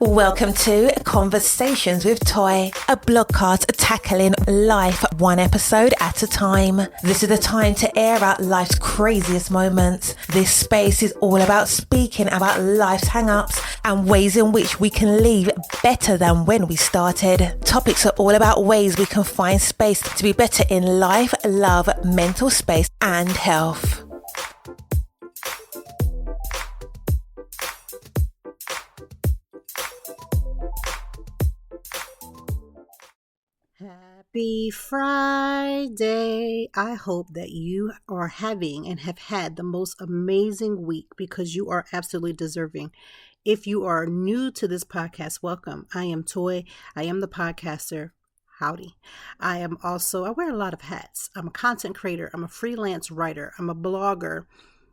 Welcome to Conversations with Toi, a blogcast tackling life one episode at a time. This is the time to air out life's craziest moments. This space is all about speaking about life's hang-ups and ways in which we can leave better than when we started. Topics are all about ways we can find space to be better in life, love, mental space, and health. Happy Friday. I hope that you are having and have had the most amazing week because you are absolutely deserving. If you are new to this podcast, welcome. I am Toi. I am the podcaster. Howdy. I wear a lot of hats. I'm a content creator. I'm a freelance writer. I'm a blogger,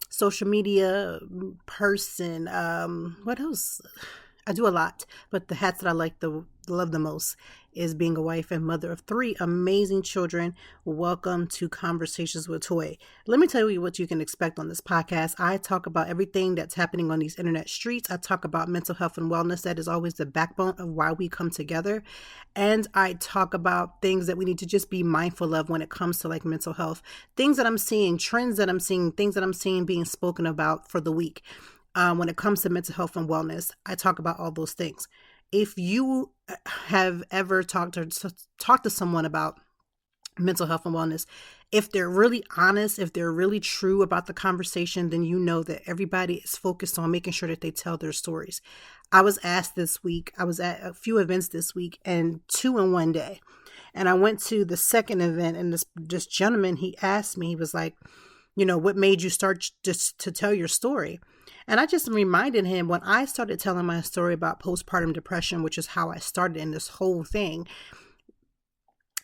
social media person. What else? I do a lot, but the hats that I love the most is being a wife and mother of 3 amazing children. Welcome to Conversations with Toi. Let me tell you what you can expect on this podcast. I talk about everything that's happening on these internet streets. I talk about mental health and wellness. That is always the backbone of why we come together. And I talk about things that we need to just be mindful of when it comes to like mental health, things that I'm seeing, trends that I'm seeing, things that I'm seeing being spoken about for the week. When it comes to mental health and wellness, I talk about all those things. If you have ever talked to someone about mental health and wellness, if they're really honest, if they're really true about the conversation, then you know that everybody is focused on making sure that they tell their stories. I was asked this week, I was at a few events this week and 2 in one day. And I went to the second event and this gentleman, he asked me, he was like, what made you start just to tell your story? And I just reminded him when I started telling my story about postpartum depression, which is how I started in this whole thing,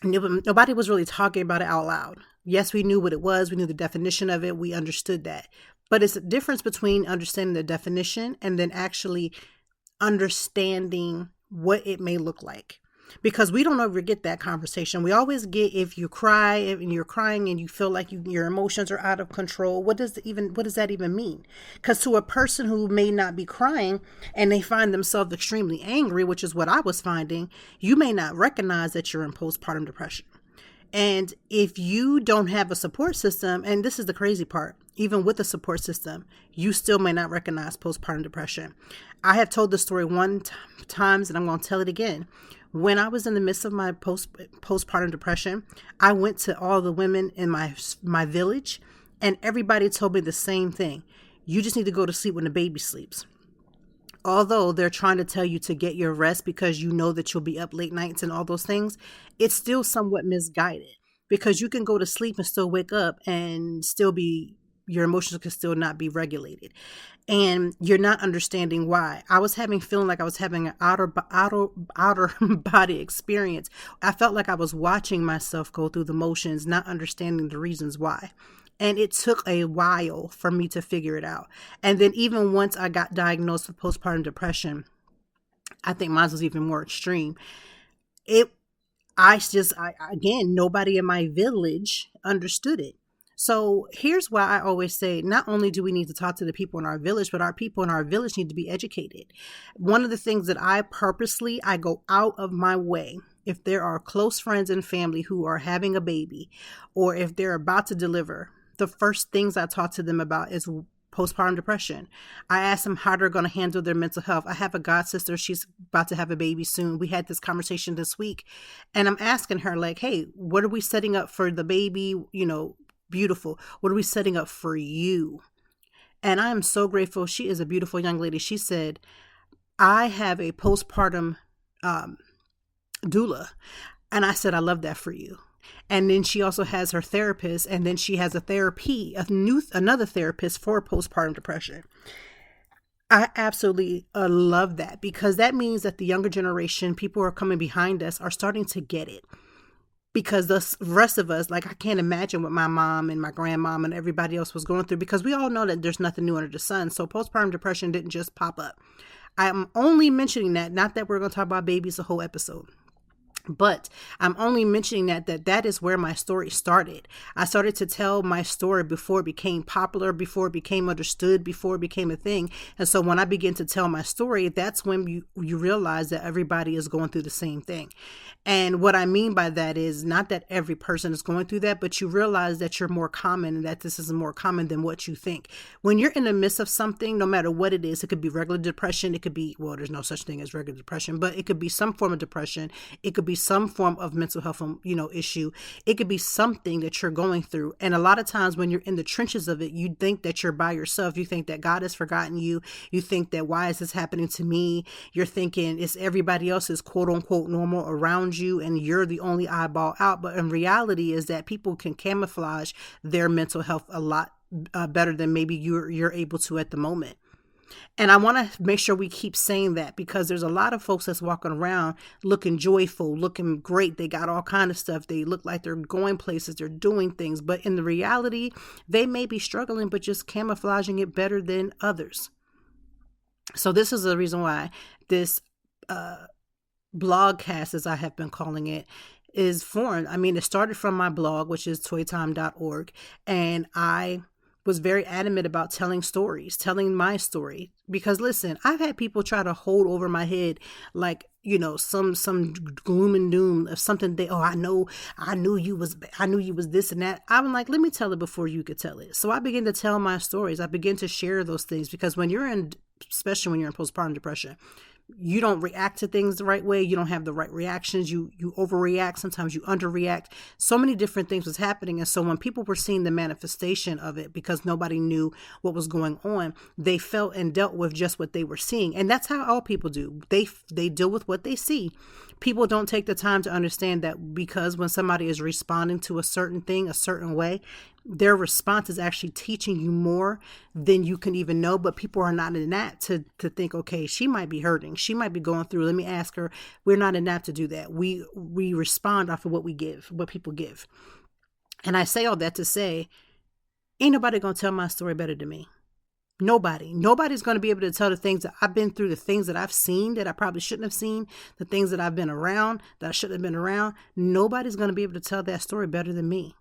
nobody was really talking about it out loud. Yes, we knew what it was. We knew the definition of it. We understood that. But it's a difference between understanding the definition and then actually understanding what it may look like. Because we don't ever get that conversation. We always get if you cry and you're crying and you feel like your emotions are out of control. What does that even mean? Because to a person who may not be crying and they find themselves extremely angry, which is what I was finding, you may not recognize that you're in postpartum depression. And if you don't have a support system, and this is the crazy part, even with a support system, you still may not recognize postpartum depression. I have told this story times and I'm going to tell it again. When I was in the midst of my postpartum depression, I went to all the women in my village and everybody told me the same thing. You just need to go to sleep when the baby sleeps. Although they're trying to tell you to get your rest because you know that you'll be up late nights and all those things, it's still somewhat misguided because you can go to sleep and still wake up and your emotions can still not be regulated. And you're not understanding why. I was feeling like I was having an outer body experience. I felt like I was watching myself go through the motions, not understanding the reasons why. And it took a while for me to figure it out. And then even once I got diagnosed with postpartum depression, I think mine was even more extreme. Again, nobody in my village understood it. So here's why I always say, not only do we need to talk to the people in our village, but our people in our village need to be educated. One of the things that I go out of my way, if there are close friends and family who are having a baby, or if they're about to deliver, the first things I talk to them about is postpartum depression. I ask them how they're going to handle their mental health. I have a god sister. She's about to have a baby soon. We had this conversation this week and I'm asking her like, hey, what are we setting up for the baby? Beautiful. What are we setting up for you? And I am so grateful. She is a beautiful young lady. She said, I have a postpartum doula. And I said, I love that for you. And then she also has her therapist. And then she has another therapist for postpartum depression. I absolutely love that because that means that the younger generation, people who are coming behind us are starting to get it. Because the rest of us, like I can't imagine what my mom and my grandmom and everybody else was going through because we all know that there's nothing new under the sun. So postpartum depression didn't just pop up. I'm only mentioning that, not that we're going to talk about babies the whole episode. But I'm only mentioning that is where my story started. I started to tell my story before it became popular, before it became understood, before it became a thing. And so when I begin to tell my story, that's when you realize that everybody is going through the same thing. And what I mean by that is not that every person is going through that, but you realize that you're more common and that this is more common than what you think. When you're in the midst of something, no matter what it is, it could be regular depression. It could be, well, there's no such thing as regular depression, but it could be some form of depression. It could be some form of mental health, issue. It could be something that you're going through. And a lot of times when you're in the trenches of it, you think that you're by yourself. You think that God has forgotten you. You think that, why is this happening to me? You're thinking it's everybody else's quote unquote normal around you and you're the only eyeball out. But in reality is that people can camouflage their mental health a lot better than maybe you're able to at the moment. And I want to make sure we keep saying that, because there's a lot of folks that's walking around looking joyful, looking great. They got all kind of stuff. They look like they're going places, they're doing things. But in the reality, they may be struggling, but just camouflaging it better than others. So this is the reason why this blogcast, as I have been calling it, is formed. I mean, it started from my blog, which is toytime.org. And I was very adamant about telling my story. Because listen, I've had people try to hold over my head like, some gloom and doom of something. I knew you was this and that. I'm like, let me tell it before you could tell it. So I began to tell my stories. I began to share those things, because especially when you're in postpartum depression, you don't react to things the right way. You don't have the right reactions. You overreact. Sometimes you underreact. So many different things was happening. And so when people were seeing the manifestation of it, because nobody knew what was going on, they felt and dealt with just what they were seeing. And that's how all people do. They deal with what they see. People don't take the time to understand that, because when somebody is responding to a certain thing a certain way, their response is actually teaching you more than you can even know. But people are not in that to think, okay, she might be hurting. She might be going through. Let me ask her. We're not in that to do that. We respond off of what we give, what people give. And I say all that to say, ain't nobody going to tell my story better than me. Nobody's going to be able to tell the things that I've been through, the things that I've seen that I probably shouldn't have seen, the things that I've been around that I shouldn't have been around. Nobody's going to be able to tell that story better than me.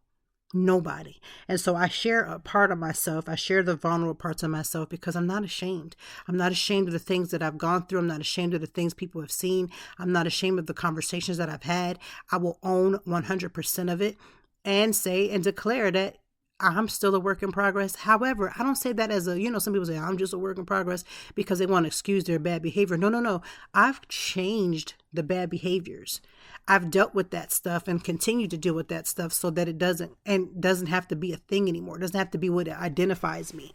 Nobody. And so I share a part of myself. I share the vulnerable parts of myself, because I'm not ashamed. I'm not ashamed of the things that I've gone through. I'm not ashamed of the things people have seen. I'm not ashamed of the conversations that I've had. I will own 100% of it and say and declare that I'm still a work in progress. However, I don't say that as some people say I'm just a work in progress because they want to excuse their bad behavior. No. I've changed the bad behaviors. I've dealt with that stuff and continue to deal with that stuff so that it doesn't have to be a thing anymore. It doesn't have to be what identifies me.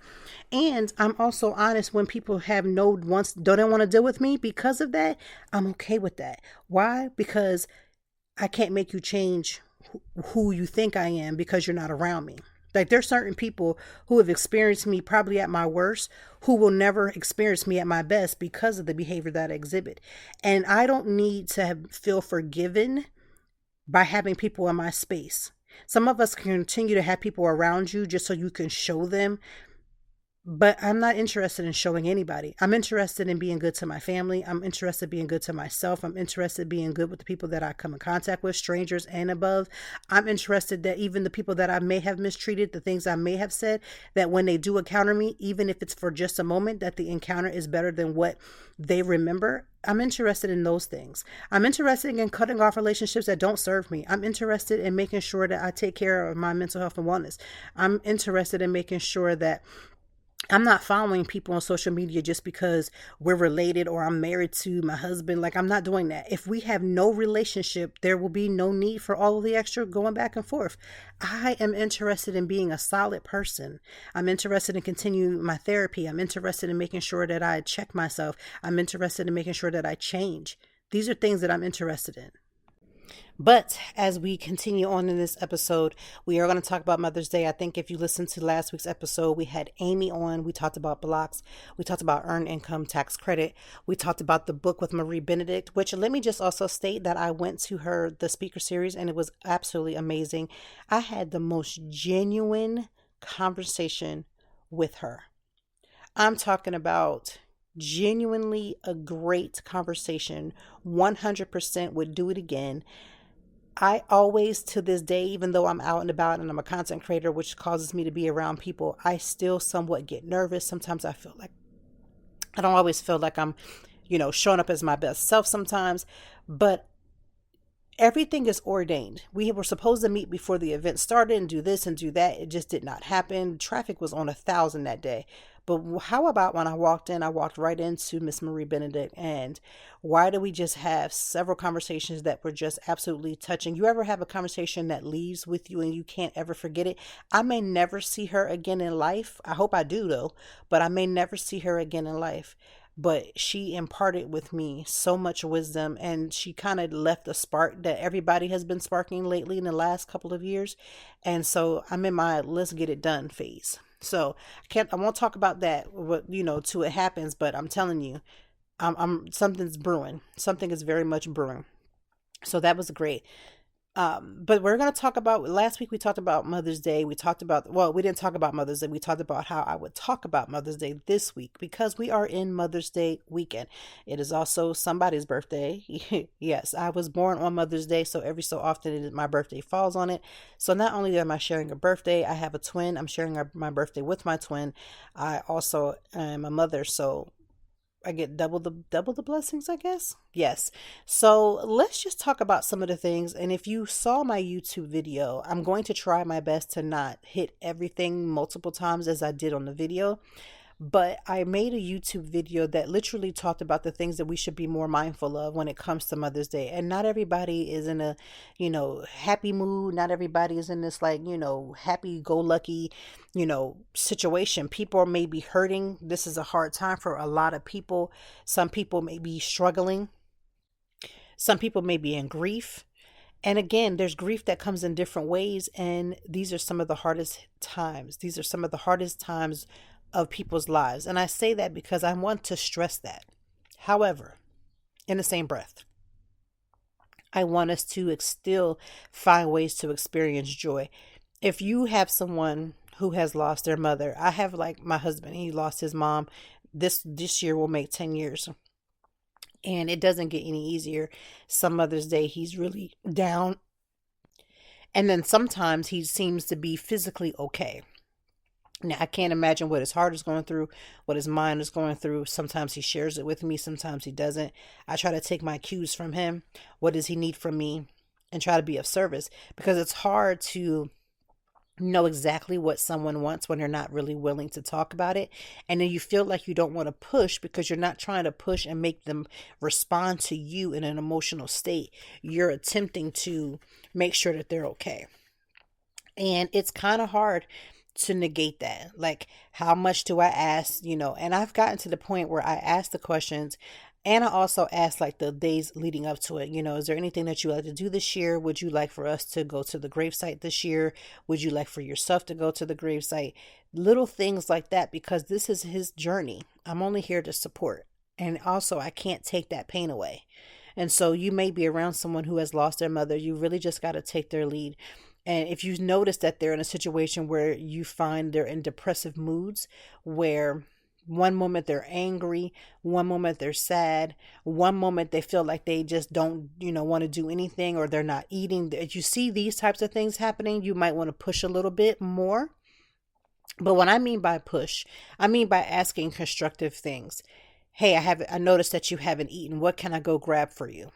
And I'm also honest when people don't want to deal with me because of that. I'm okay with that. Why? Because I can't make you change who you think I am because you're not around me. Like, there's certain people who have experienced me probably at my worst, who will never experience me at my best because of the behavior that I exhibit. And I don't need to feel forgiven by having people in my space. Some of us can continue to have people around you just so you can show them. But I'm not interested in showing anybody. I'm interested in being good to my family. I'm interested in being good to myself. I'm interested in being good with the people that I come in contact with, strangers and above. I'm interested that even the people that I may have mistreated, the things I may have said, that when they do encounter me, even if it's for just a moment, that the encounter is better than what they remember. I'm interested in those things. I'm interested in cutting off relationships that don't serve me. I'm interested in making sure that I take care of my mental health and wellness. I'm interested in making sure that I'm not following people on social media just because we're related or I'm married to my husband. Like, I'm not doing that. If we have no relationship, there will be no need for all of the extra going back and forth. I am interested in being a solid person. I'm interested in continuing my therapy. I'm interested in making sure that I check myself. I'm interested in making sure that I change. These are things that I'm interested in. But as we continue on in this episode, we are going to talk about Mother's Day. I think if you listened to last week's episode, we had Amy on. We talked about blocks. We talked about earned income tax credit. We talked about the book with Marie Benedict, which, let me just also state that I went to the speaker series and it was absolutely amazing. I had the most genuine conversation with her. I'm talking about Genuinely a great conversation. 100% would do it again. I always, to this day, even though I'm out and about and I'm a content creator, which causes me to be around people, I still somewhat get nervous. Sometimes I don't always feel like I'm, showing up as my best self sometimes, but everything is ordained. We were supposed to meet before the event started and do this and do that. It just did not happen. Traffic was on 1,000 that day. But how about when I walked in, I walked right into Miss Marie Benedict. And why do we just have several conversations that were just absolutely touching? You ever have a conversation that leaves with you and you can't ever forget it? I may never see her again in life. I hope I do though, but I may never see her again in life. But she imparted with me so much wisdom, and she kind of left a spark that everybody has been sparking lately in the last couple of years. And so I'm in my let's get it done phase. So I won't talk about that, till it happens, but I'm telling you, something's brewing. Something is very much brewing. So that was great. But we're going to talk about, last week we talked about Mother's Day. We didn't talk about Mother's Day. We talked about how I would talk about Mother's Day this week because we are in Mother's Day weekend. It is also somebody's birthday. Yes, I was born on Mother's Day, so every so often my birthday falls on it. So not only am I sharing a birthday, I have a twin. I'm sharing my birthday with my twin. I also am a mother, so I get double the blessings, I guess. Yes. So let's just talk about some of the things. And if you saw my YouTube video, I'm going to try my best to not hit everything multiple times as I did on the video. But I made a YouTube video that literally talked about the things that we should be more mindful of when it comes to Mother's Day. And not everybody is in a, happy mood. Not everybody is in this happy-go-lucky, situation. People may be hurting. This is a hard time for a lot of people. Some people may be struggling. Some people may be in grief. And again, there's grief that comes in different ways. And these are some of the hardest times. These are some of the hardest times of people's lives. And I say that because I want to stress that. However, in the same breath, I want us to still find ways to experience joy. If you have someone who has lost their mother, I have my husband, he lost his mom. This year will make 10 years. And it doesn't get any easier. Some Mother's Day, he's really down. And then sometimes he seems to be physically okay. Now, I can't imagine what his heart is going through, what his mind is going through. Sometimes he shares it with me. Sometimes he doesn't. I try to take my cues from him. What does he need from me? And try to be of service, because it's hard to know exactly what someone wants when they're not really willing to talk about it. And then you feel like you don't want to push because you're not trying to push and make them respond to you in an emotional state. You're attempting to make sure that they're okay. And it's kind of hard to negate that. Like, how much do I ask, and I've gotten to the point where I ask the questions, and I also ask the days leading up to it. Is there anything that you like to do this year? Would you like for us to go to the gravesite this year? Would you like for yourself to go to the gravesite? Little things like that, because this is his journey. I'm only here to support. And also, I can't take that pain away. And so you may be around someone who has lost their mother. You really just got to take their lead. And if you notice that they're in a situation where you find they're in depressive moods, where one moment they're angry, one moment they're sad, one moment they feel like they just don't, want to do anything, or they're not eating. If you see these types of things happening, you might want to push a little bit more. But what I mean by push, I mean by asking constructive things. Hey, I noticed that you haven't eaten. What can I go grab for you?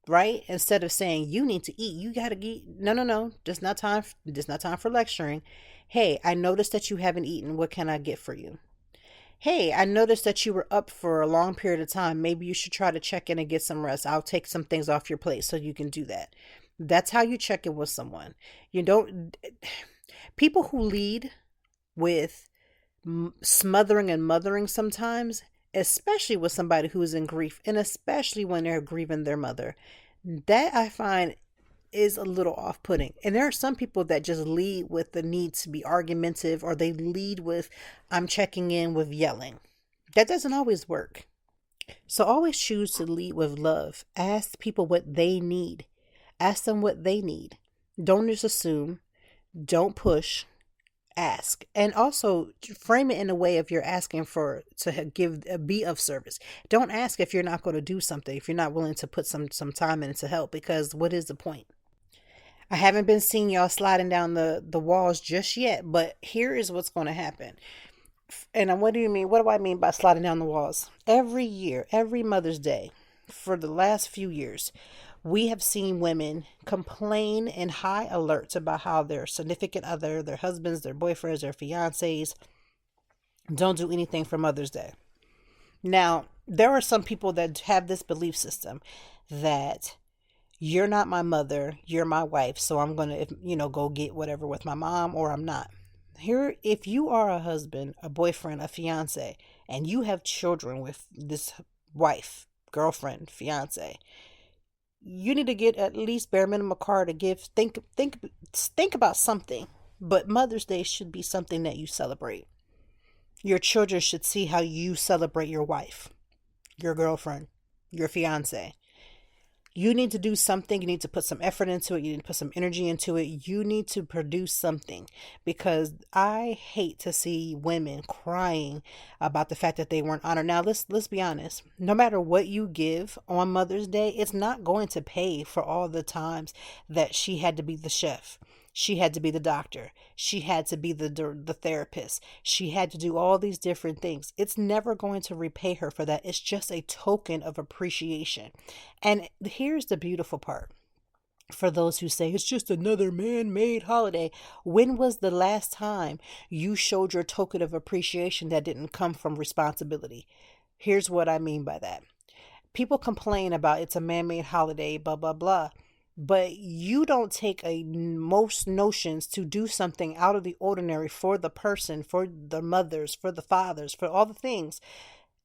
Right? Instead of saying you need to eat, you got to eat. No. Just not time for lecturing. Hey, I noticed that you haven't eaten. What can I get for you? Hey, I noticed that you were up for a long period of time. Maybe you should try to check in and get some rest. I'll take some things off your plate so you can do that. That's how you check in with someone. People who lead with smothering and mothering sometimes, especially with somebody who is in grief, and especially when they're grieving their mother, that I find is a little off-putting. And there are some people that just lead with the need to be argumentative, or they lead with, I'm checking in, with yelling. That doesn't always work. So always choose to lead with love. Ask people what they need. Ask them what they need. Don't just assume. Don't push. ask, and also frame it in a way if you're asking be of service. Don't ask if you're not going to do something, if you're not willing to put some time in to help, because what is the point? I haven't been seeing y'all sliding down the walls just yet, but here is what's going to happen. And what do you mean? What do I mean by sliding down the walls? Every year, every Mother's Day, for the last few years, we have seen women complain in high alerts about how their significant other, their husbands, their boyfriends, their fiancés don't do anything for Mother's Day. Now, there are some people that have this belief system that you're not my mother, you're my wife, so I'm going to, go get whatever with my mom, or I'm not. Here, if you are a husband, a boyfriend, a fiance, and you have children with this wife, girlfriend, fiance, you need to get at least bare minimum a car to give. Think about something. But Mother's Day should be something that you celebrate. Your children should see how you celebrate your wife, your girlfriend, your fiance. You need to do something. You need to put some effort into it. You need to put some energy into it. You need to produce something, because I hate to see women crying about the fact that they weren't honored. Now, let's be honest. No matter what you give on Mother's Day, it's not going to pay for all the times that she had to be the chef. She had to be the doctor. She had to be the therapist. She had to do all these different things. It's never going to repay her for that. It's just a token of appreciation. And here's the beautiful part. For those who say it's just another man-made holiday, when was the last time you showed your token of appreciation that didn't come from responsibility? Here's what I mean by that. People complain about it's a man-made holiday, blah, blah, blah. But you don't take most notions to do something out of the ordinary for the person, for the mothers, for the fathers, for all the things,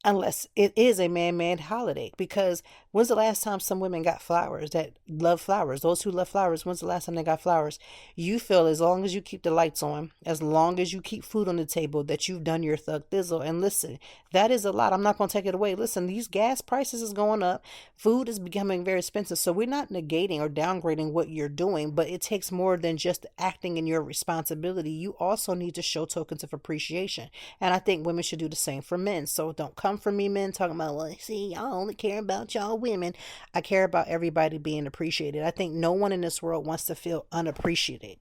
unless it is a man-made holiday. Because when's the last time some women got flowers that love flowers? Those who love flowers, when's the last time they got flowers? You feel as long as you keep the lights on, as long as you keep food on the table, that you've done your thug thizzle. And listen, that is a lot. I'm not going to take it away. Listen, these gas prices is going up. Food is becoming very expensive. So we're not negating or downgrading what you're doing, but it takes more than just acting in your responsibility. You also need to show tokens of appreciation. And I think women should do the same for men. So don't come for me, men, talking about, well, see, y'all only care about y'all women. I care about everybody being appreciated. I think no one in this world wants to feel unappreciated.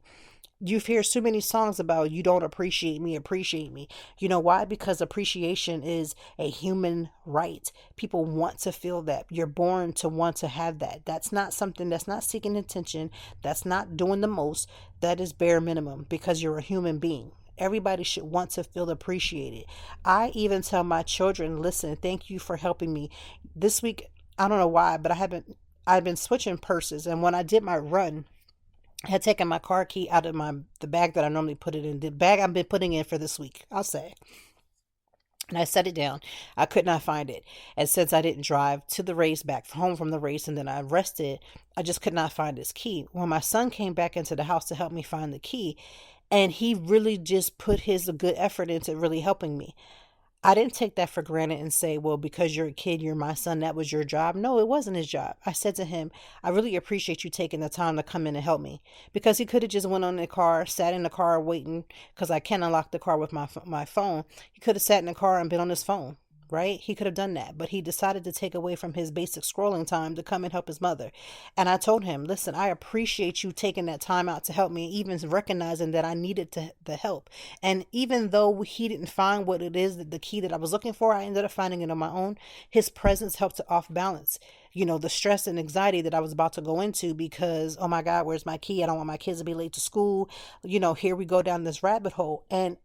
You've heard so many songs about you don't appreciate me, appreciate me. You know why? Because appreciation is a human right. People want to feel that. You're born to want to have that. That's not something that's not seeking attention. That's not doing the most. That is bare minimum, because you're a human being. Everybody should want to feel appreciated. I even tell my children, listen, thank you for helping me. This week, I don't know why, but I've been switching purses. And when I did my run, I had taken my car key out of the bag that I normally put it in, the bag I've been putting in for this week, I'll say. And I set it down. I could not find it. And since I didn't drive to the race, back home from the race, and then I rested, I just could not find this key. When my son came back into the house to help me find the key, and he really just put his good effort into really helping me. I didn't take that for granted and say, well, because you're a kid, you're my son, that was your job. No, it wasn't his job. I said to him, I really appreciate you taking the time to come in and help me, because he could have just went on the car, sat in the car waiting, because I can't unlock the car with my phone. He could have sat in the car and been on his phone. Right? He could have done that, but he decided to take away from his basic scrolling time to come and help his mother. And I told him, listen, I appreciate you taking that time out to help me, even recognizing that I needed the help. And even though he didn't find what it is, the key that I was looking for, I ended up finding it on my own. His presence helped to off balance, the stress and anxiety that I was about to go into, because, oh my God, where's my key? I don't want my kids to be late to school. Here we go down this rabbit hole. And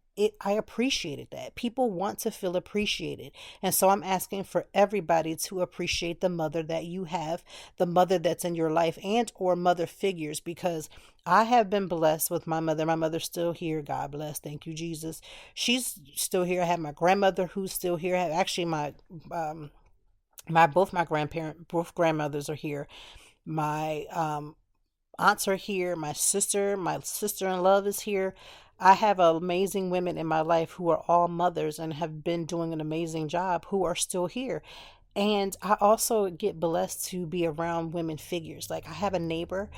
I appreciated that. People want to feel appreciated. And so I'm asking for everybody to appreciate the mother that you have, the mother that's in your life, and or mother figures, because I have been blessed with my mother. My mother's still here. God bless. Thank you, Jesus. She's still here. I have my grandmother who's still here. I have actually both grandmothers are here. My aunts are here. My sister-in-law is here. I have amazing women in my life who are all mothers and have been doing an amazing job, who are still here. And I also get blessed to be around women figures. Like, I have a neighbor.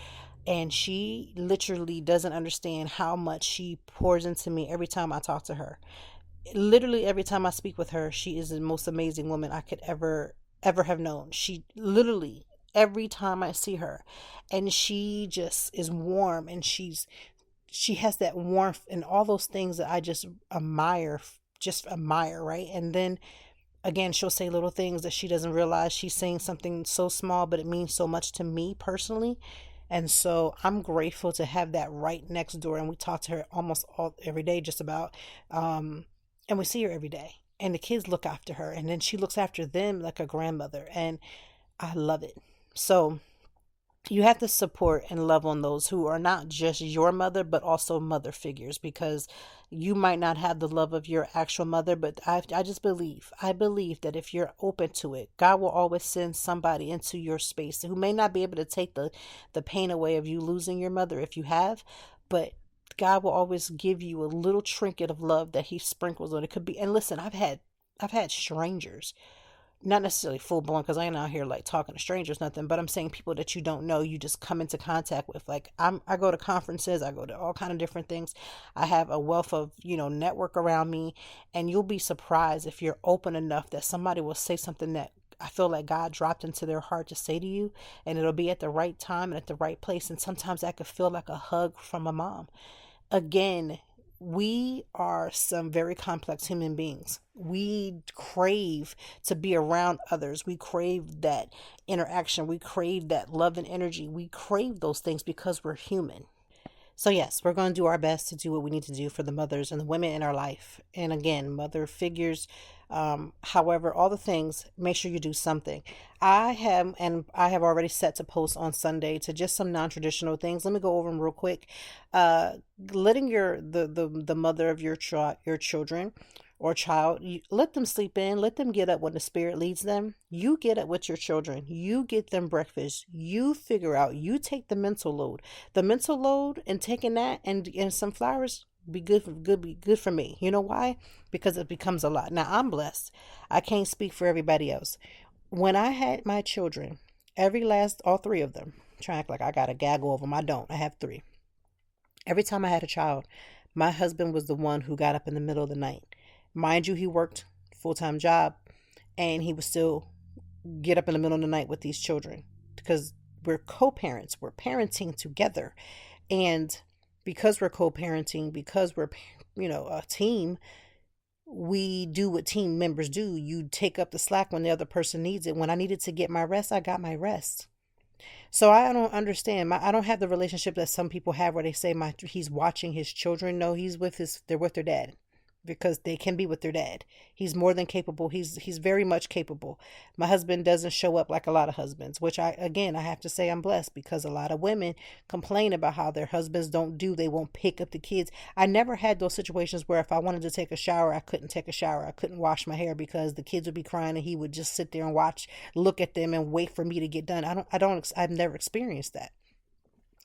And she literally doesn't understand how much she pours into me every time I talk to her. Literally every time I speak with her, she is the most amazing woman I could ever have known. She literally every time I see her, and she just is warm, and she has that warmth and all those things that I just admire, right? And then again, she'll say little things that she doesn't realize she's saying something so small, but it means so much to me personally. And so I'm grateful to have that right next door. And we talk to her almost all every day, just about. And we see her every day. And the kids look after her. And then she looks after them like a grandmother. And I love it. So you have to support and love on those who are not just your mother, but also mother figures, because you might not have the love of your actual mother. But I believe that if you're open to it, God will always send somebody into your space who may not be able to take the pain away of you losing your mother if you have, but God will always give you a little trinket of love that he sprinkles on. It could be, and listen, I've had strangers, not necessarily full blown, because I ain't out here like talking to strangers, nothing, but I'm saying people that you don't know, you just come into contact with. Like I go to conferences, I go to all kind of different things. I have a wealth of, network around me, and you'll be surprised if you're open enough that somebody will say something that I feel like God dropped into their heart to say to you, and it'll be at the right time and at the right place. And sometimes that could feel like a hug from a mom. Again, we are some very complex human beings. We crave to be around others. We crave that interaction. We crave that love and energy. We crave those things because we're human. So, yes, we're going to do our best to do what we need to do for the mothers and the women in our life. And again, mother figures, however, all the things, make sure you do something. I have already set to post on Sunday to just some non-traditional things. Let me go over them real quick. Uh, Letting the mother of your children or child, let them sleep in, let them get up when the spirit leads them. You get up with your children, you get them breakfast, you figure out, you take the mental load and taking that and some flowers be good for me. You know why? Because it becomes a lot. Now I'm blessed. I can't speak for everybody else. When I had my children, all three of them, try to act like I got a gaggle of them. I don't. I have three. Every time I had a child, my husband was the one who got up in the middle of the night. Mind you, he worked full-time job, and he would still get up in the middle of the night with these children, because we're co-parents. We're parenting together. And because we're co-parenting, because we're, a team, we do what team members do. You take up the slack when the other person needs it. When I needed to get my rest, I got my rest. So I don't understand. I don't have the relationship that some people have where they say he's watching his children. No, they're with their dad, because they can be with their dad. He's more than capable. He's very much capable. My husband doesn't show up like a lot of husbands, which I have to say I'm blessed, because a lot of women complain about how their husbands they won't pick up the kids. I never had those situations where if I wanted to take a shower, I couldn't take a shower. I couldn't wash my hair because the kids would be crying, and he would just sit there and look at them and wait for me to get done. I've never experienced that.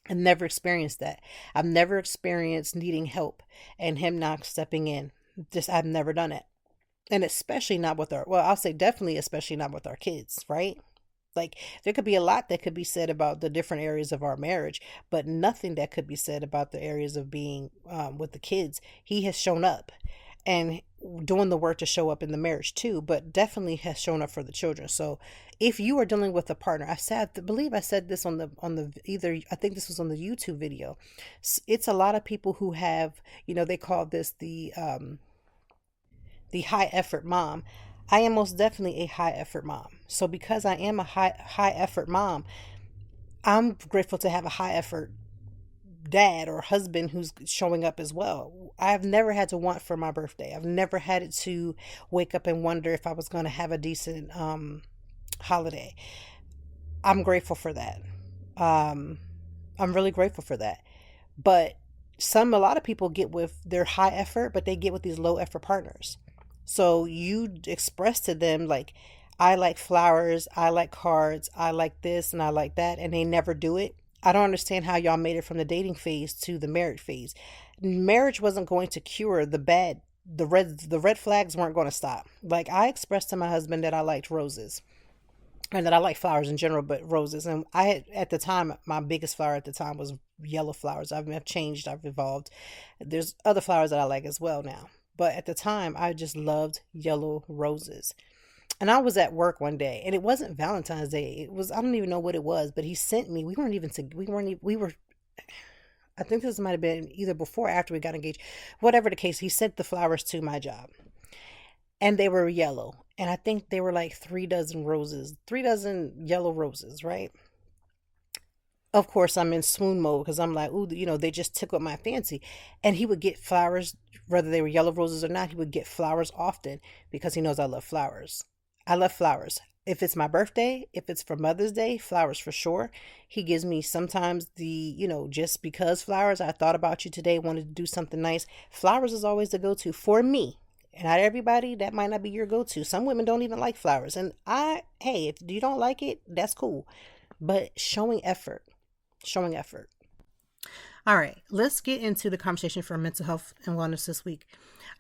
I've never experienced that. I've never experienced needing help and him not stepping in. Just, I've never done it. And especially not with I'll say definitely, especially not with our kids, right? Like, there could be a lot that could be said about the different areas of our marriage, but nothing that could be said about the areas of being with the kids. He has shown up and doing the work to show up in the marriage too, but definitely has shown up for the children. So if you are dealing with a partner, I believe I said this either, I think this was on the YouTube video. It's a lot of people who have, they call this the high effort mom. I am most definitely a high effort mom. So because I am a high effort mom, I'm grateful to have a high effort dad or husband who's showing up as well. I've never had to want for my birthday. I've never had it to wake up and wonder if I was going to have a decent holiday. I'm grateful for that. I'm really grateful for that. But a lot of people get with their high effort, but they get with these low effort partners. So you express to them like, I like flowers, I like cards, I like this and I like that, and they never do it. I don't understand how y'all made it from the dating phase to the marriage phase. Marriage wasn't going to cure the red flags weren't going to stop. Like, I expressed to my husband that I liked roses. and that I like flowers in general, but roses. And I had, at the time, my biggest flower at the time was yellow flowers. I've changed, I've evolved. There's other flowers that I like as well now. But at the time, I just loved yellow roses. And I was at work one day, and it wasn't Valentine's Day. It was, I don't even know what it was, but he sent me, we were, I think this might have been either before or after we got engaged. Whatever the case, he sent the flowers to my job, and they were yellow. And I think they were like 3 dozen roses, 3 dozen yellow roses, right? Of course, I'm in swoon mode because I'm like, ooh, they just tickled my fancy. And he would get flowers, whether they were yellow roses or not, he would get flowers often because he knows I love flowers. I love flowers. If it's my birthday, if it's for Mother's Day, flowers for sure. He gives me sometimes just because flowers, I thought about you today, wanted to do something nice. Flowers is always the go-to for me. And not everybody, that might not be your go-to. Some women don't even like flowers. And hey, if you don't like it, that's cool. But showing effort. All right, let's get into the conversation for mental health and wellness this week.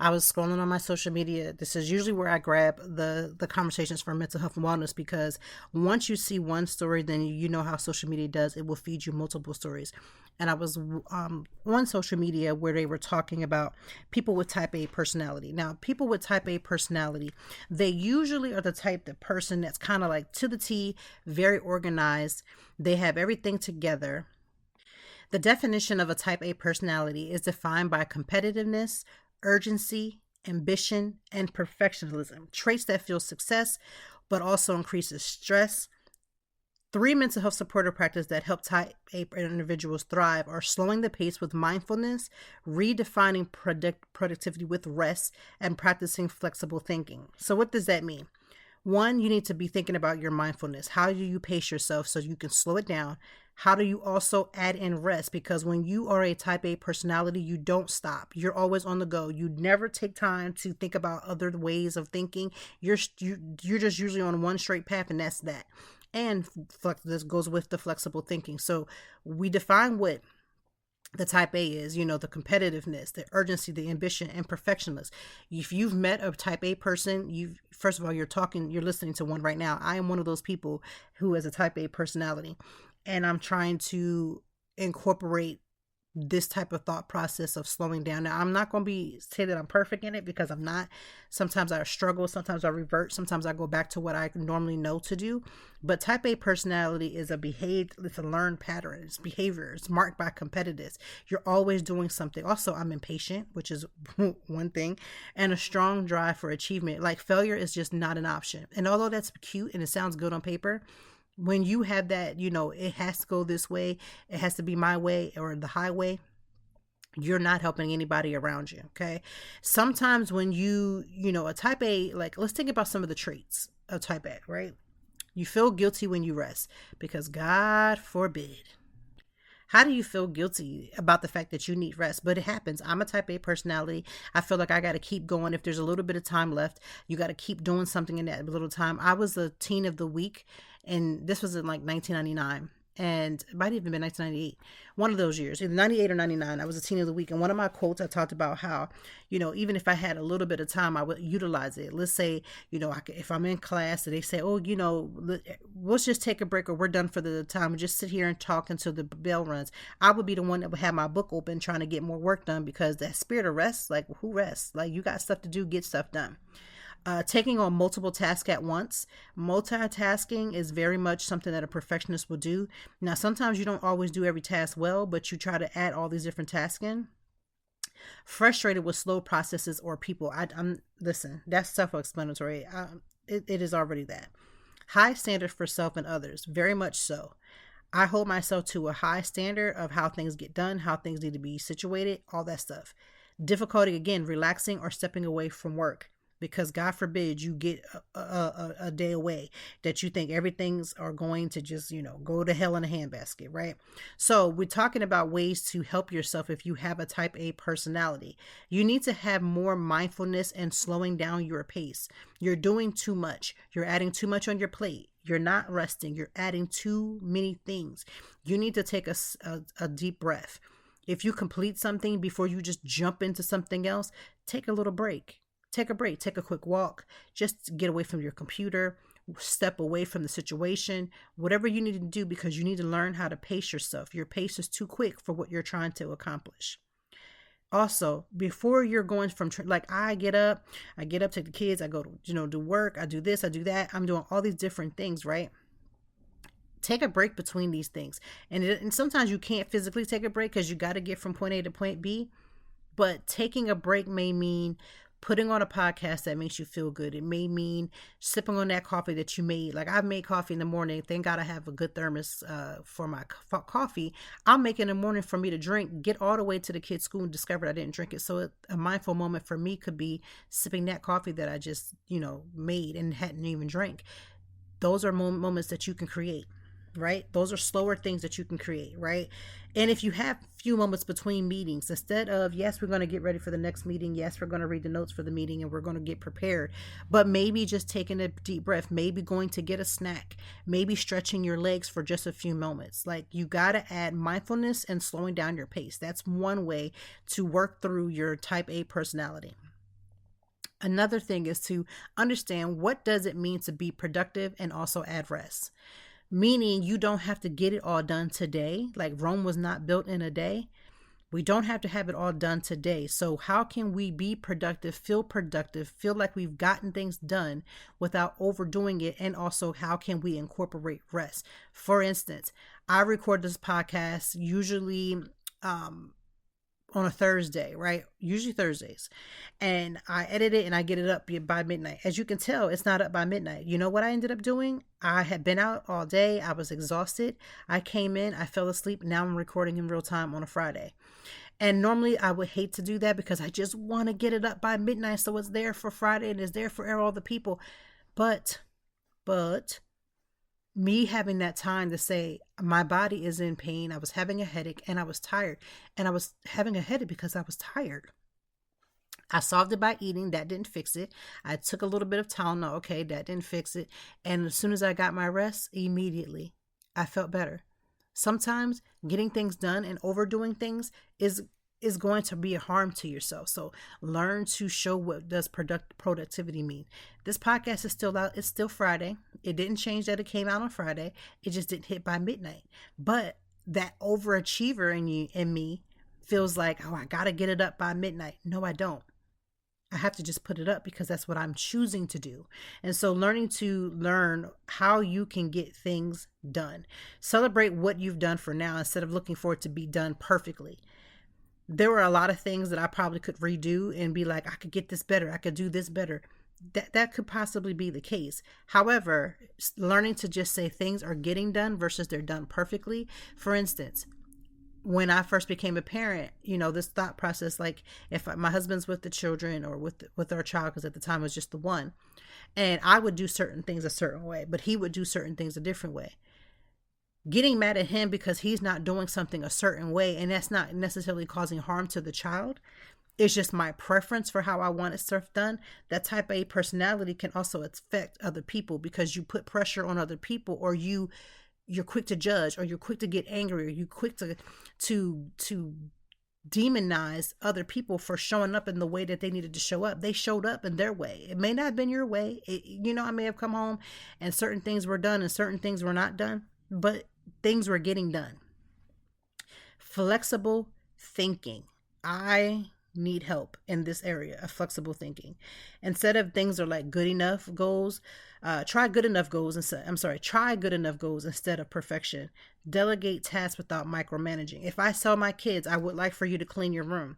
I was scrolling on my social media. This is usually where I grab the conversations for mental health and wellness, because once you see one story, then you know how social media does. It will feed you multiple stories. And I was on social media where they were talking about people with type A personality. Now, people with type A personality, they usually are the type of person that's kind of like to the T, very organized. They have everything together. The definition of a type A personality is defined by competitiveness, urgency, ambition, and perfectionism, traits that fuel success, but also increases stress. 3 mental health supportive practices that help type A individuals thrive are slowing the pace with mindfulness, redefining productivity with rest, and practicing flexible thinking. So what does that mean? 1, you need to be thinking about your mindfulness. How do you pace yourself so you can slow it down? How do you also add in rest? Because when you are a type A personality, you don't stop. You're always on the go. You never take time to think about other ways of thinking. You're just usually on one straight path, and that's that. And this goes with the flexible thinking. So we define what the type A is, the competitiveness, the urgency, the ambition, and perfectionist. If you've met a type A person, first of all, you're listening to one right now. I am one of those people who has a type A personality, and I'm trying to incorporate this type of thought process of slowing down. Now, I'm not going to say that I'm perfect in it, because I'm not. Sometimes I struggle, sometimes I revert, sometimes I go back to what I normally know to do. But type A personality is it's a learned pattern. It's behavior. It's marked by competitiveness. You're always doing something. Also, I'm impatient, which is one thing, and a strong drive for achievement. Like, failure is just not an option. And although that's cute and it sounds good on paper, when you have that, it has to go this way, it has to be my way or the highway, you're not helping anybody around you. Okay. Sometimes when a type A, like, let's think about some of the traits of type A, right? You feel guilty when you rest, because God forbid. How do you feel guilty about the fact that you need rest? But it happens. I'm a type A personality. I feel like I got to keep going. If there's a little bit of time left, you got to keep doing something in that little time. I was the teen of the week, and this was in like 1999. And it might even been 1998, one of those years, either 98 or 99. I was a teen of the week. And one of my quotes, I talked about how, even if I had a little bit of time, I would utilize it. Let's say, if I'm in class and they say, oh, let's just take a break, or we're done for the time, and just sit here and talk until the bell runs. I would be the one that would have my book open trying to get more work done, because that spirit of rest, like, who rests? Like, you got stuff to do, get stuff done. Taking on multiple tasks at once. Multitasking is very much something that a perfectionist will do. Now, sometimes you don't always do every task well, but you try to add all these different tasks in. Frustrated with slow processes or people. Listen, that's self-explanatory. It is already that. High standard for self and others. Very much so. I hold myself to a high standard of how things get done, how things need to be situated, all that stuff. Difficulty, again, relaxing or stepping away from work. Because God forbid you get a day away that you think everything's are going to just, go to hell in a handbasket, right? So we're talking about ways to help yourself if you have a type A personality. You need to have more mindfulness and slowing down your pace. You're doing too much. You're adding too much on your plate. You're not resting. You're adding too many things. You need to take a deep breath. If you complete something before you just jump into something else, take a little break. Take a break, take a quick walk, just get away from your computer, step away from the situation, whatever you need to do, because you need to learn how to pace yourself. Your pace is too quick for what you're trying to accomplish. Also, before you're going from, like I get up, take the kids, I go to, do work, I do this, I do that. I'm doing all these different things, right? Take a break between these things. And sometimes you can't physically take a break because you got to get from point A to point B. But taking a break may mean putting on a podcast that makes you feel good. It may mean sipping on that coffee that you made. Like I've made coffee in the morning. Thank God I have a good thermos for my coffee. I'll make it in the morning for me to drink, get all the way to the kids' school and discover I didn't drink it. So a mindful moment for me could be sipping that coffee that I just, made and hadn't even drank. Those are moments that you can create, right? Those are slower things that you can create, right? And if you have few moments between meetings, instead of, yes, we're going to get ready for the next meeting. Yes, we're going to read the notes for the meeting and we're going to get prepared. But maybe just taking a deep breath, maybe going to get a snack, maybe stretching your legs for just a few moments. Like you got to add mindfulness and slowing down your pace. That's one way to work through your type A personality. Another thing is to understand, what does it mean to be productive and also add rest? Meaning you don't have to get it all done today. Like Rome was not built in a day. We don't have to have it all done today. So how can we be productive, feel like we've gotten things done without overdoing it? And also, how can we incorporate rest? For instance, I record this podcast usually on a Thursday, right? Usually Thursdays. And I edit it and I get it up by midnight. As you can tell, it's not up by midnight. You know what I ended up doing? I had been out all day. I was exhausted. I came in, I fell asleep. Now I'm recording in real time on a Friday. And normally I would hate to do that because I just want to get it up by midnight so it's there for Friday and it's there for all the people. But me having that time to say, my body is in pain. I was having a headache and I was tired. And I was having a headache because I was tired. I solved it by eating. That didn't fix it. I took a little bit of Tylenol. Okay, that didn't fix it. And as soon as I got my rest, immediately I felt better. Sometimes getting things done and overdoing things is going to be a harm to yourself. So learn to show what does productivity mean. This podcast is still out. It's still Friday. It didn't change that it came out on Friday. It just didn't hit by midnight. But that overachiever in me feels like, oh, I got to get it up by midnight. No, I don't. I have to just put it up because that's what I'm choosing to do. And so learn how you can get things done. Celebrate what you've done for now instead of looking for it to be done perfectly. There were a lot of things that I probably could redo and be like, I could get this better. I could do this better. That could possibly be the case. However, learning to just say things are getting done versus they're done perfectly. For instance, when I first became a parent, this thought process, like if my husband's with the children or with our child, because at the time it was just the one, and I would do certain things a certain way, but he would do certain things a different way. Getting mad at him because he's not doing something a certain way, and that's not necessarily causing harm to the child. It's just my preference for how I want stuff done. That type A personality can also affect other people because you put pressure on other people, or you're quick to judge, or you're quick to get angry, or you're quick to demonize other people for showing up in the way that they needed to show up. They showed up in their way. It may not have been your way. I may have come home and certain things were done and certain things were not done, but things were getting done. Flexible thinking. I need help in this area of flexible thinking. Instead of things are like good enough goals, try good enough goals instead of perfection. Delegate tasks without micromanaging. If I tell my kids, I would like for you to clean your room,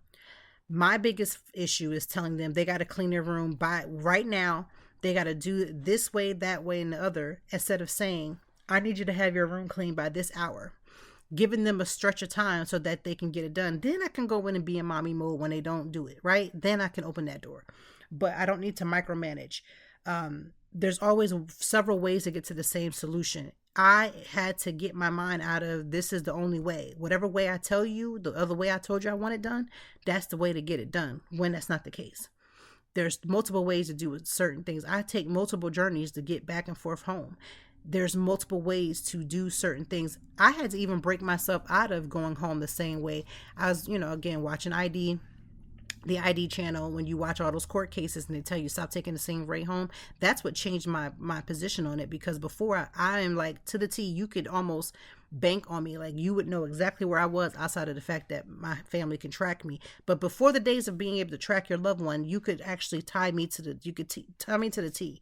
my biggest issue is telling them they got to clean their room by right now. They got to do it this way, that way, and the other, instead of saying, I need you to have your room clean by this hour. Giving them a stretch of time so that they can get it done. Then I can go in and be in mommy mode when they don't do it, right? Then I can open that door. But I don't need to micromanage. There's always several ways to get to the same solution. I had to get my mind out of this is the only way. Whatever way I tell you, the other way I told you I want it done, that's the way to get it done, when that's not the case. There's multiple ways to do certain things. I take multiple journeys to get back and forth home. There's multiple ways to do certain things. I had to even break myself out of going home the same way. I was, again, watching ID, the ID channel, when you watch all those court cases and they tell you stop taking the same rate home, that's what changed my position on it. Because before I am like to the T, you could almost bank on me. Like you would know exactly where I was outside of the fact that my family can track me. But before the days of being able to track your loved one, you could actually tie me to the T.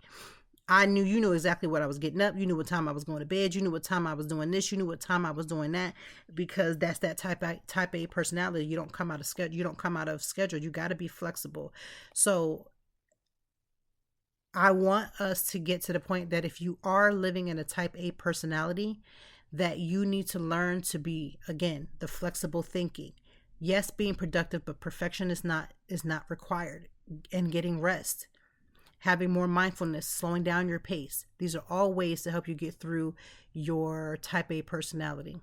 You knew exactly what I was getting up. You knew what time I was going to bed. You knew what time I was doing this. You knew what time I was doing that, because that's that type A personality. You don't come out of schedule. You got to be flexible. So I want us to get to the point that if you are living in a type A personality, that you need to learn to be, again, the flexible thinking. Yes, being productive, but perfection is not required. And getting rest, having more mindfulness, slowing down your pace. These are all ways to help you get through your type A personality.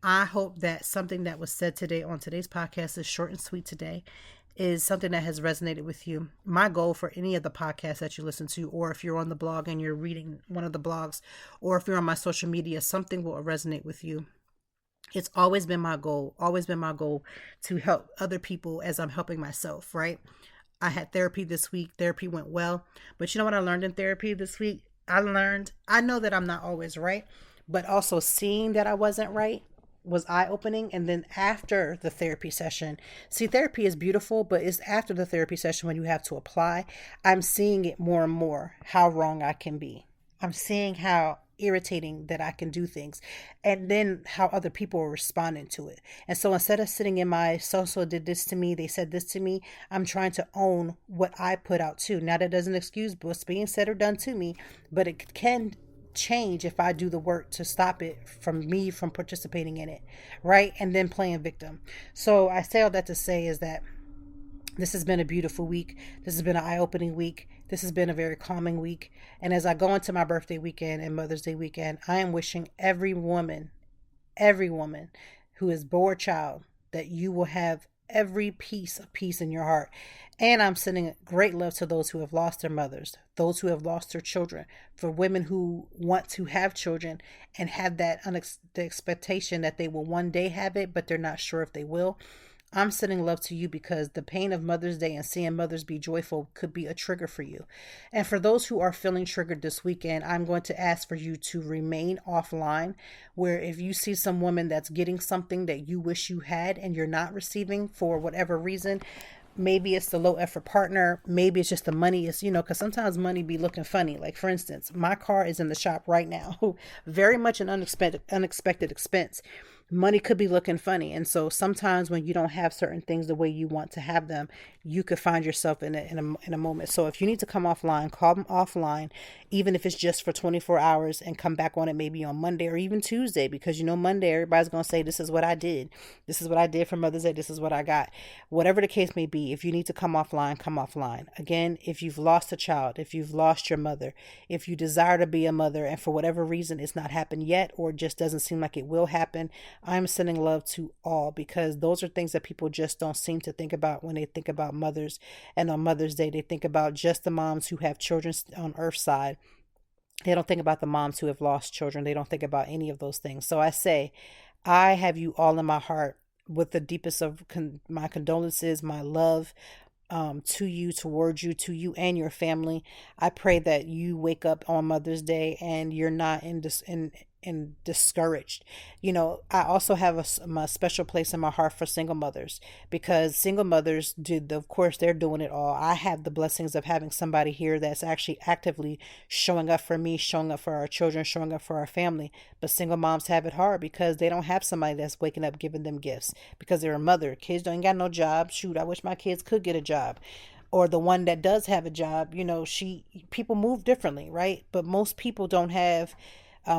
I hope that something that was said today on today's podcast is short and sweet today, is something that has resonated with you. My goal for any of the podcasts that you listen to, or if you're on the blog and you're reading one of the blogs, or if you're on my social media, something will resonate with you. It's always been my goal to help other people as I'm helping myself, right? I had therapy this week. Therapy went well. But you know what I learned in therapy this week? I know that I'm not always right, but also seeing that I wasn't right was eye-opening. And then after the therapy session, see, therapy is beautiful, but it's after the therapy session when you have to apply. I'm seeing it more and more, how wrong I can be. I'm seeing how irritating that I can do things, and then how other people are responding to it. And so instead of sitting in my so did this to me, they said this to me, I'm trying to own what I put out too. Now that doesn't excuse what's being said or done to me, but it can change if I do the work to stop it from participating in it, right? And then playing victim. So I say all that to say is that this has been a beautiful week. This has been an eye-opening week. This has been a very calming week. And as I go into my birthday weekend and Mother's Day weekend, I am wishing every woman who is born child, that you will have every piece of peace in your heart. And I'm sending great love to those who have lost their mothers, those who have lost their children, for women who want to have children and have that the expectation that they will one day have it, but they're not sure if they will. I'm sending love to you, because the pain of Mother's Day and seeing mothers be joyful could be a trigger for you. And for those who are feeling triggered this weekend, I'm going to ask for you to remain offline, where if you see some woman that's getting something that you wish you had and you're not receiving for whatever reason, maybe it's the low effort partner, maybe it's just the money is, because sometimes money be looking funny. Like, for instance, my car is in the shop right now, very much an unexpected expense. Money could be looking funny. And so sometimes when you don't have certain things the way you want to have them, you could find yourself in a moment. So if you need to come offline, call them offline, even if it's just for 24 hours, and come back on it maybe on Monday or even Tuesday, because Monday, everybody's going to say, this is what I did. This is what I did for Mother's Day. This is what I got. Whatever the case may be, if you need to come offline, come offline. Again, if you've lost a child, if you've lost your mother, if you desire to be a mother and for whatever reason it's not happened yet, or just doesn't seem like it will happen, I'm sending love to all, because those are things that people just don't seem to think about when they think about mothers. And on Mother's Day, they think about just the moms who have children on Earth's side. They don't think about the moms who have lost children. They don't think about any of those things. So I say, I have you all in my heart, with the deepest of my condolences, my love to you, towards you, to you and your family. I pray that you wake up on Mother's Day and you're not and discouraged. I also have a special place in my heart for single mothers, because single mothers of course, they're doing it all. I have the blessings of having somebody here that's actually actively showing up for me, showing up for our children, showing up for our family. But single moms have it hard because they don't have somebody that's waking up giving them gifts, because they're a mother. Kids don't got no job. Shoot, I wish my kids could get a job. Or the one that does have a job, people move differently, right? But most people don't have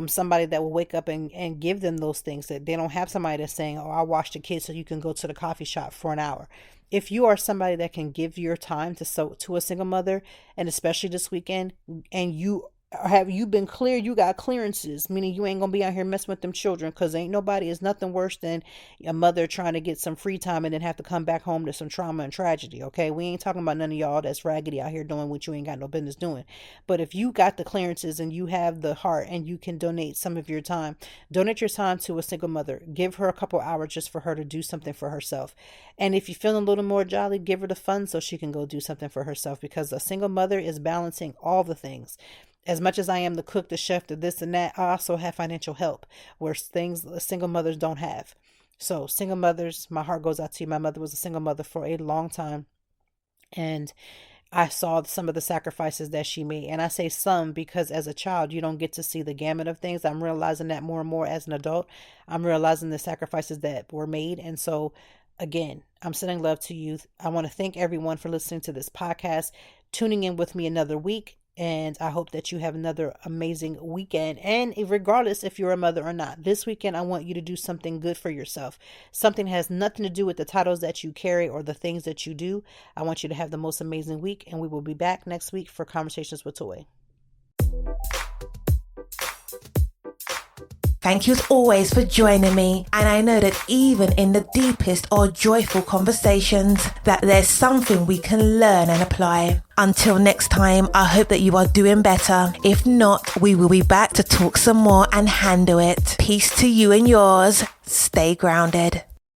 somebody that will wake up and give them those things. That they don't have somebody that's saying, oh, I'll watch the kids so you can go to the coffee shop for an hour. If you are somebody that can give your time to a single mother, and especially this weekend, and you have you been clear? You got clearances, meaning you ain't gonna be out here messing with them children, because ain't nobody is nothing worse than a mother trying to get some free time and then have to come back home to some trauma and tragedy. Okay, we ain't talking about none of y'all that's raggedy out here doing what you ain't got no business doing. But if you got the clearances and you have the heart and you can donate some of your time, donate your time to a single mother. Give her a couple hours just for her to do something for herself. And if you're feeling a little more jolly, give her the funds so she can go do something for herself, because a single mother is balancing all the things. As much as I am the cook, the chef, the this and that, I also have financial help, where things single mothers don't have. So single mothers, my heart goes out to you. My mother was a single mother for a long time, and I saw some of the sacrifices that she made. And I say some because as a child, you don't get to see the gamut of things. I'm realizing that more and more as an adult. I'm realizing the sacrifices that were made. And so again, I'm sending love to you. I want to thank everyone for listening to this podcast, tuning in with me another week. And I hope that you have another amazing weekend. And regardless if you're a mother or not, this weekend, I want you to do something good for yourself. Something that has nothing to do with the titles that you carry or the things that you do. I want you to have the most amazing week. And we will be back next week for Conversations with Toi. Thank you as always for joining me. And I know that even in the deepest or joyful conversations, that there's something we can learn and apply. Until next time, I hope that you are doing better. If not, we will be back to talk some more and handle it. Peace to you and yours. Stay grounded.